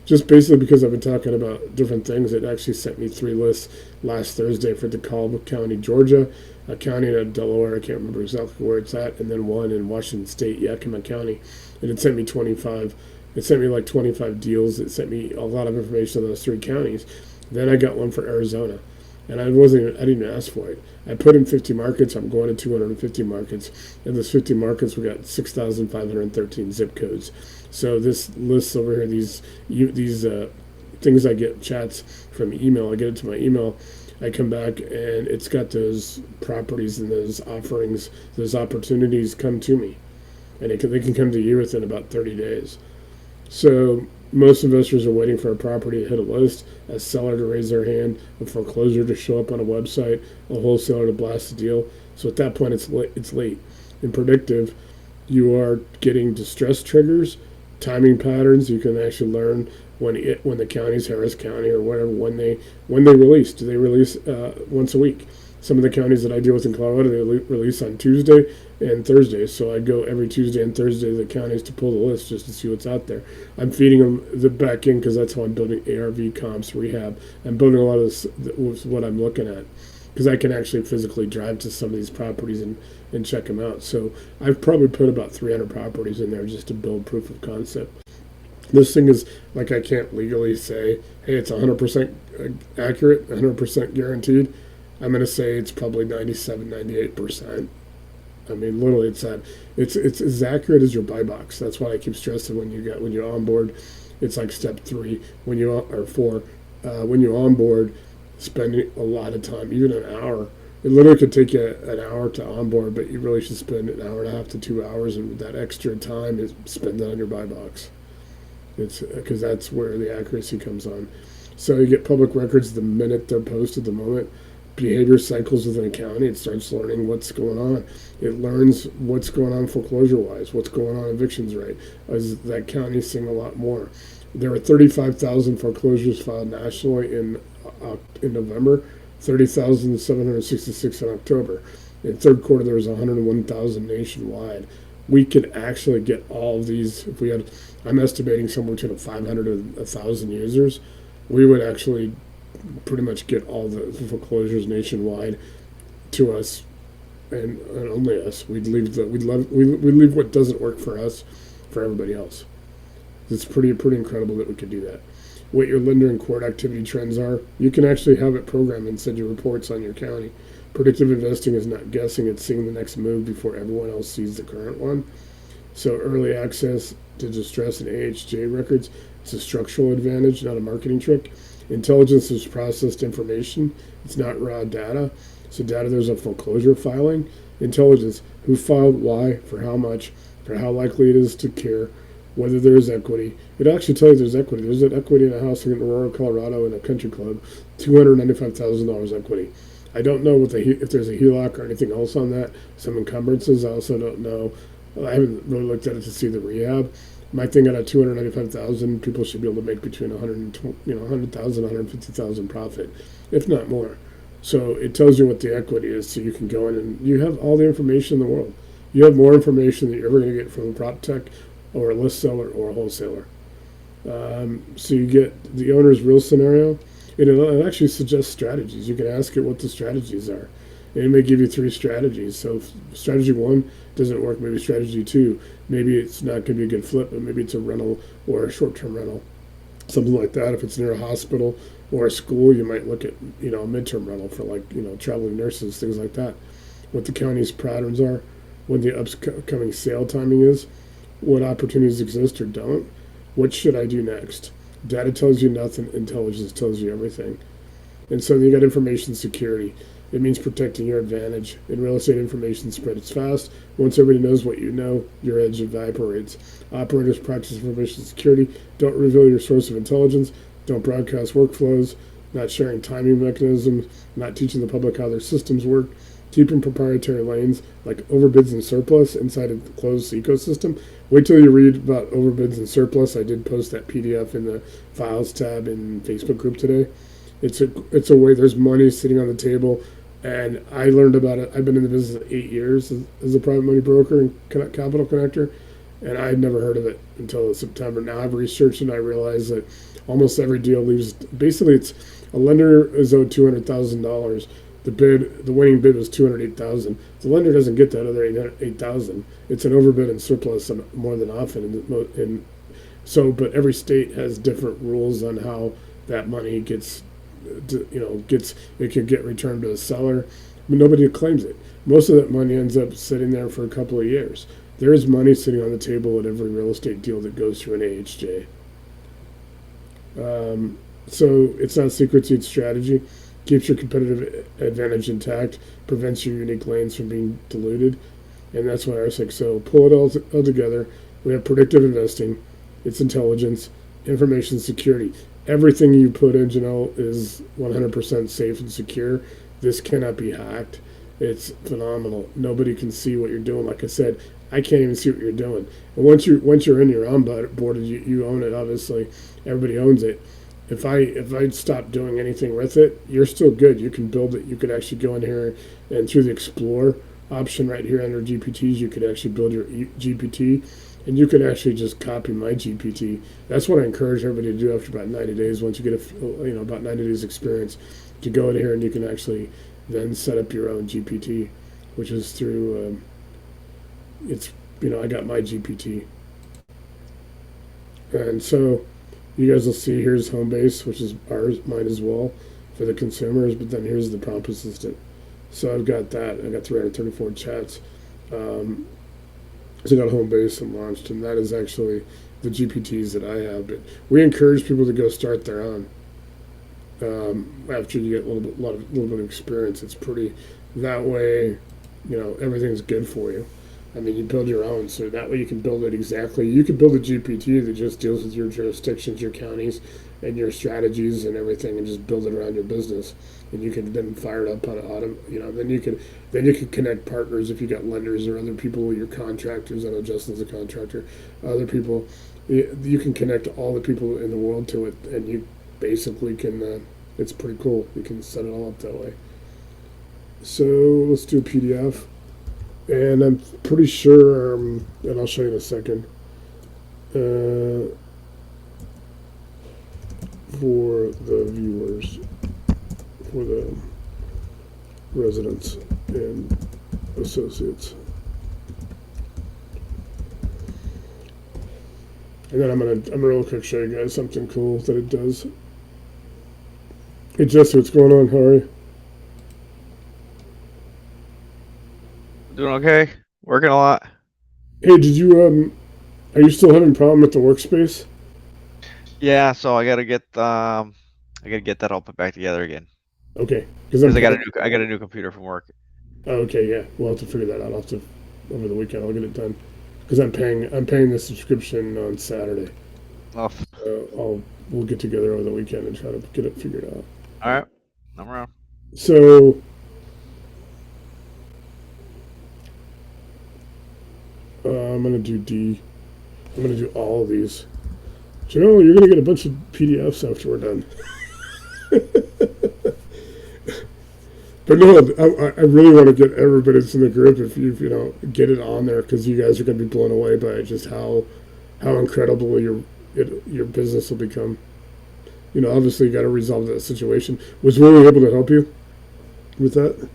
just basically because I've been talking about different things. It actually sent me 3 lists last Thursday for DeKalb County, Georgia, a county in Delaware. I can't remember exactly where it's at, and then one in Washington State, Yakima County, and it sent me 25. It sent me like 25 deals. It sent me a lot of information on those 3 counties. Then I got one for Arizona, and I didn't even ask for it. I put in 50 markets. I'm going to 250 markets. In those 50 markets, we got 6,513 zip codes. So this list over here, these things I get, chats from email. I get it to my email. I come back and it's got those properties and those offerings, those opportunities come to me, and they can come to you within about 30 days. So most investors are waiting for a property to hit a list, a seller to raise their hand, a foreclosure to show up on a website, a wholesaler to blast a deal. So at that point, it's late. In predictive, you are getting distress triggers, timing patterns. You can actually learn when the counties, Harris County or whatever, when they release. Do they release once a week? Some of the counties that I deal with in Colorado, they release on Tuesday and Thursday. So I go every Tuesday and Thursday to the counties to pull the list just to see what's out there. I'm feeding them the back end because that's how I'm building ARV comps, rehab. I'm building a lot of this, what I'm looking at, because I can actually physically drive to some of these properties and check them out. So I've probably put about 300 properties in there just to build proof of concept. This thing is, like, I can't legally say, hey, it's 100% accurate, 100% guaranteed. I'm going to say it's probably 97, 98%. I mean, literally, it's as accurate as your buy box. That's why I keep stressing when you onboard. It's like step 3 when you onboard, spending a lot of time, even an hour. It literally could take you an hour to onboard, but you really should spend an hour and a half to 2 hours, and that extra time is spend that on your buy box. It's because that's where the accuracy comes on. So you get public records the minute they're posted, the moment. Behavior cycles within a county. It starts learning what's going on. It learns what's going on foreclosure-wise, what's going on evictions rate. As that county seeing a lot more. There were 35,000 foreclosures filed nationally in November, 30,766 in October. In third quarter, there was 101,000 nationwide. We could actually get all of these if we had. I'm estimating somewhere between 500 and 1,000 users. We would actually pretty much get all the foreclosures nationwide to us, and only us. We'd leave what doesn't work for us for everybody else. It's pretty incredible that we could do that. What your lender and court activity trends are, you can actually have it programmed and send you reports on your county. Predictive investing is not guessing; it's seeing the next move before everyone else sees the current one. So early access to distress and AHJ records, it's a structural advantage, not a marketing trick. Intelligence is processed information. It's not raw data. So data, there's a foreclosure filing. Intelligence, who filed, why, for how much, for how likely it is to cure, whether there is equity. It actually tells you there's equity. There's an equity in a house in Aurora, Colorado in a country club, $295,000 equity. I don't know if there's a HELOC or anything else on that, some encumbrances. I also don't know. I haven't really looked at it to see the rehab. My thing at a $295,000, people should be able to make between $100,000, $150,000 profit, if not more. So it tells you what the equity is, so you can go in and you have all the information in the world. You have more information than you're ever going to get from a proptech or a list seller or a wholesaler. So you get the owner's real scenario. It actually suggests strategies. You can ask it what the strategies are. And it may give you 3 strategies. So if strategy 1 doesn't work, maybe strategy 2. Maybe it's not going to be a good flip, but maybe it's a rental or a short-term rental. Something like that. If it's near a hospital or a school, you might look at, a midterm rental for traveling nurses, things like that. What the county's patterns are, when the upcoming sale timing is, what opportunities exist or don't, what should I do next? Data tells you nothing, intelligence tells you everything. And so you got information security. It means protecting your advantage. In real estate, information spreads fast. Once everybody knows what you know, your edge evaporates. Operators practice information security. Don't reveal your source of intelligence. Don't broadcast workflows. Not sharing timing mechanisms. Not teaching the public how their systems work. keeping proprietary lanes like overbids and surplus inside of the closed ecosystem. Wait till you read about overbids and surplus. I did post that PDF in the files tab in Facebook group today. It's a way. There's money sitting on the table, and I learned about it. I've been in the business 8 years as a private money broker and capital connector, and I had never heard of it until September. Now I've researched and I realize that almost every deal leaves. Basically, it's a lender is owed $200,000. The winning bid was 208,000. The lender doesn't get that other 8,000. It's an overbid and surplus more than often. But every state has different rules on how that money gets it could get returned to the seller, but nobody claims it. Most of that money ends up sitting there for a couple of years. There is money sitting on the table at every real estate deal that goes through an AHJ. So it's not secret seed strategy. Keeps your competitive advantage intact, prevents your unique lanes from being diluted, and that's why RCIC. So pull it all together. We have predictive investing, it's intelligence, information security. Everything you put in, Janelle, is 100% safe and secure. This cannot be hacked. It's phenomenal. Nobody can see what you're doing. Like I said, I can't even see what you're doing. And once you're in, you're onboarded. You own it. Obviously, everybody owns it. If I stop doing anything with it, you're still good. You can build it. You could actually go in here and through the Explore option right here under GPTs, you could actually build your GPT. And you could actually just copy my GPT. That's what I encourage everybody to do after about 90 days. Once you get about 90 days experience, to go in here and you can actually then set up your own GPT, which is through. I got my GPT, and so you guys will see here's Homebase, which is mine as well for the consumers. But then here's the prompt assistant. So I've got that. I got 334 chats. So I got Homebase and launched, and that is actually the GPTs that I have. But we encourage people to go start their own. After you get a little bit of experience, it's pretty. That way, everything's good for you. I mean, you build your own, so that way you can build it exactly. You can build a GPT that just deals with your jurisdictions, your counties, and your strategies and everything, and just build it around your business. And you can then fire it up on auto. Then you can connect partners if you got lenders or other people, your contractors. I know Justin's a contractor. Other people, you can connect all the people in the world to it, and you basically can. It's pretty cool. You can set it all up that way. So let's do a PDF. And I'm pretty sure, and I'll show you in a second, for the viewers, for the residents and associates. And then I'm gonna real quick show you guys something cool that it does. Hey Jesse, what's going on? How are you? Doing okay. Working a lot. Hey, did you are you still having problem with the workspace? Yeah, so I gotta get that all put back together again. Okay, because I got a new computer from work. Okay, yeah, we'll have to figure that out. I'll have to over the weekend. I'll get it done because I'm paying the subscription on Saturday. Oh. We'll get together over the weekend and try to get it figured out. All right, I'm around. So. I'm gonna do D. I'm gonna do all of these. You're gonna get a bunch of PDFs after we're done. But no, I really want to get everybody that's in the group. If you get it on there, because you guys are gonna be blown away by just how incredible your business will become. Obviously you got to resolve that situation. Was Willie able to help you with that?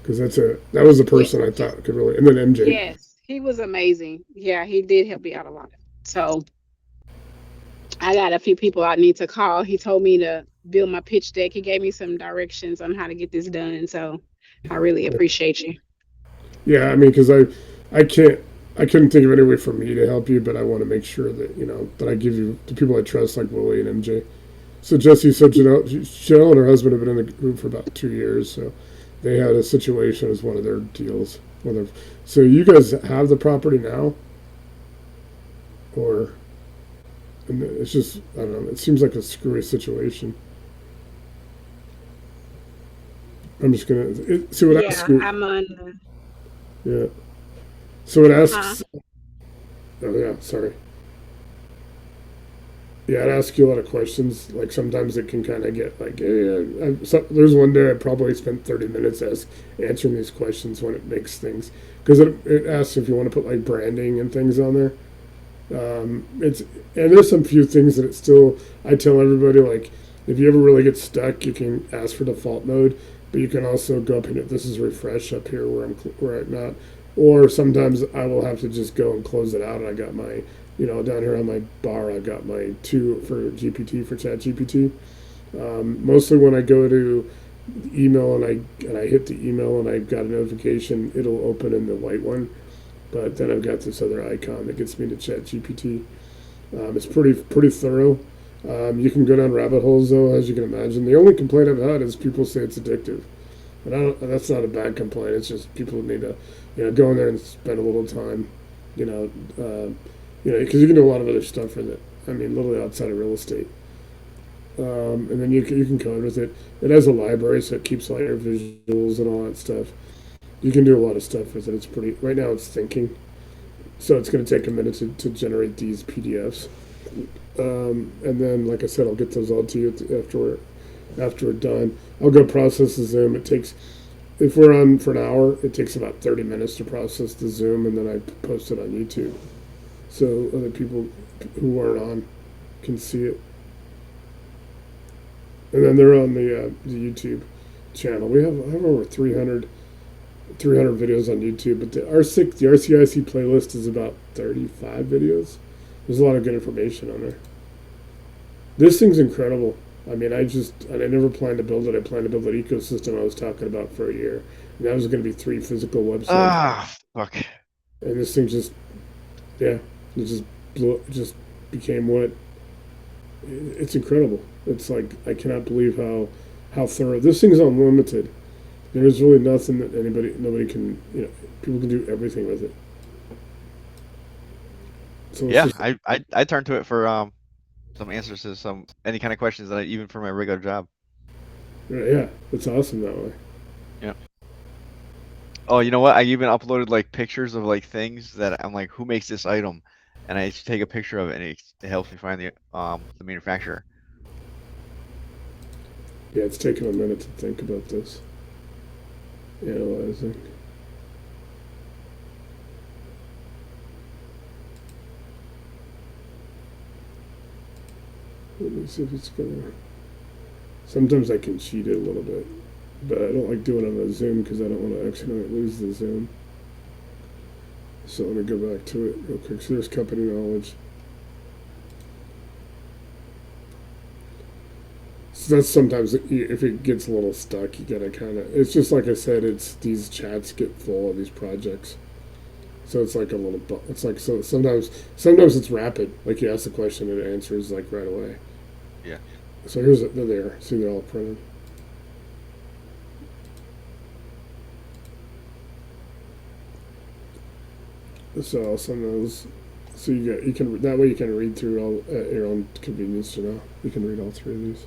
Because that was the person I thought could really. And then MJ. Yes. He was amazing. Yeah, he did help me out a lot. So I got a few people I need to call. He told me to build my pitch deck. He gave me some directions on how to get this done. So I really appreciate you. Yeah, I mean, because I couldn't think of any way for me to help you, but I want to make sure that that I give you the people I trust, like Willie and MJ. So Jesse said Janelle and her husband have been in the group for about 2 years, so they had a situation as one of their deals. So you guys have the property now, or it's just I don't know. It seems like a screwy situation. I'm just gonna so it asks Yeah, you. I'm on. Yeah. So it Huh? asks. Oh yeah, sorry. Yeah, it asks you a lot of questions. Like sometimes it can kind of get like, there's one day I probably spent 30 minutes answering these questions when it makes things because it asks if you want to put like branding and things on there. It's and there's some few things that it still. I tell everybody like if you ever really get stuck, you can ask for default mode, but you can also go up and hit this is refresh up here where I'm not. Or sometimes I will have to just go and close it out. I got my down here on my bar. I got my two for GPT for Chat GPT. Mostly when I go to email and I hit the email and I've got a notification, it'll open in the white one. But then I've got this other icon that gets me to Chat GPT. It's pretty thorough. You can go down rabbit holes though, as you can imagine. The only complaint I've had is people say it's addictive, and that's not a bad complaint. It's just people need to, go in there and spend a little time, because you can do a lot of other stuff with it. I mean, literally outside of real estate. And then you can code with it. It has a library, so it keeps all your visuals and all that stuff. You can do a lot of stuff with it. It's pretty. Right now, it's thinking, so it's going to take a minute to generate these PDFs. And then, like I said, I'll get those all to you after we're done. I'll go process the Zoom. It takes, if we're on for an hour, it takes about 30 minutes to process the Zoom, and then I post it on YouTube, so other people who aren't on can see it. And then they're on the YouTube channel. I have over 300 videos on YouTube, but the RCIC playlist is about 35 videos. There's a lot of good information on there. This thing's incredible. I mean, I never planned to build it. I planned to build an ecosystem I was talking about for a year. And that was going to be 3 physical websites. Ah, fuck. And this thing just it just became what. It's incredible. It's like, I cannot believe how thorough. This thing's unlimited. There's really nothing that nobody can, people can do everything with it. So Yeah, I turn to it for some answers to any kind of questions that even for my regular job. Yeah, it's awesome that way. Yeah. Oh, you know what? I even uploaded like pictures of like things that I'm like, who makes this item? And I just take a picture of it, and it helps me find the manufacturer. Yeah, it's taken a minute to think about this. Analyzing. Let me see if it's gonna. Sometimes I can cheat it a little bit, but I don't like doing it on a Zoom because I don't want to accidentally lose the Zoom. So let me go back to it real quick. So there's company knowledge. So that's sometimes if it gets a little stuck, you gotta kind of. It's just like I said. It's these chats get full of these projects. So it's like a little. It's like so sometimes it's rapid. Like you ask the question and it answers like right away. Yeah. So they're there. See, they're all printed. So I'll send those. So you can that way you can read through all at your own convenience. You can read all 3 of these.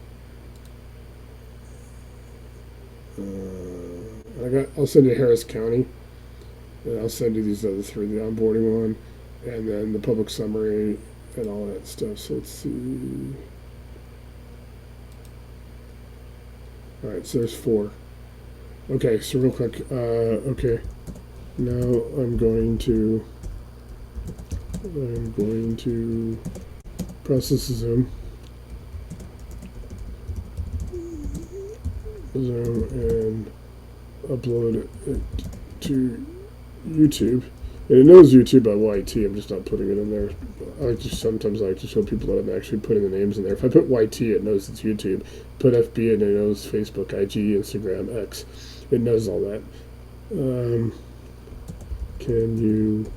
I'll send you Harris County, and I'll send you these other 3: the onboarding one, and then the public summary and all that stuff. So let's see. All right, so there's 4. Okay, so real quick. Okay, now I'm going to process the Zoom. And upload it to YouTube. And it knows YouTube by YT. I'm just not putting it in there. Sometimes I like to show people that I'm actually putting the names in there. If I put YT, it knows it's YouTube. Put FB, and it knows Facebook, IG, Instagram, X. It knows all that. Can you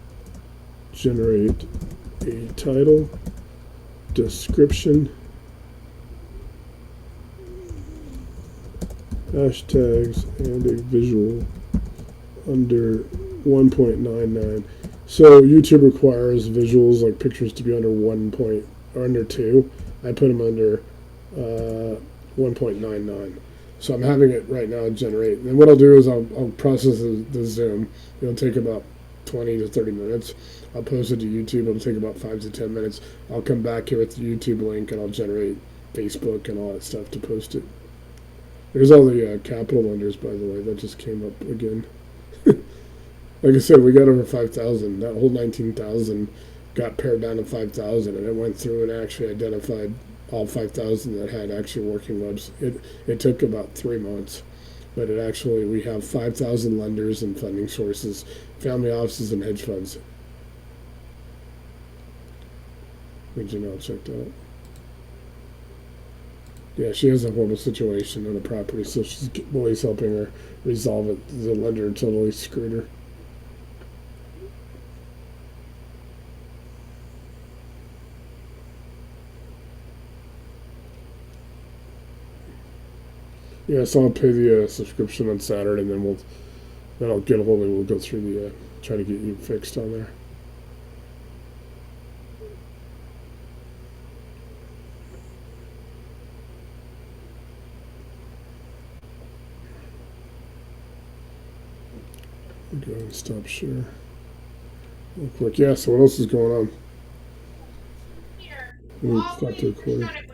generate a title, description, hashtags, and a visual under 1.99. So YouTube requires visuals like pictures to be under 1 point or under 2. I put them under 1.99. So I'm having it right now generate. And what I'll do is I'll process the Zoom. It'll take about 20 to 30 minutes. I'll post it to YouTube. It'll take about 5 to 10 minutes. I'll come back here with the YouTube link and I'll generate Facebook and all that stuff to post it. There's all the capital lenders, by the way. That just came up again. Like I said, we got over 5,000. That whole 19,000 got pared down to 5,000, and it went through and actually identified all 5,000 that had actually working webs. It took about 3 months, but we have 5,000 lenders and funding sources, family offices, and hedge funds. Did you know? Checked out. Yeah, she has a horrible situation on a property, so Lily's helping her resolve it. The lender totally screwed her. Yeah, so I'll pay the subscription on Saturday, and then I'll get a hold of it. We'll go through the try to get you fixed on there. We'll go and stop share real quick. Yeah. So what else is going on? Let me stop the recording.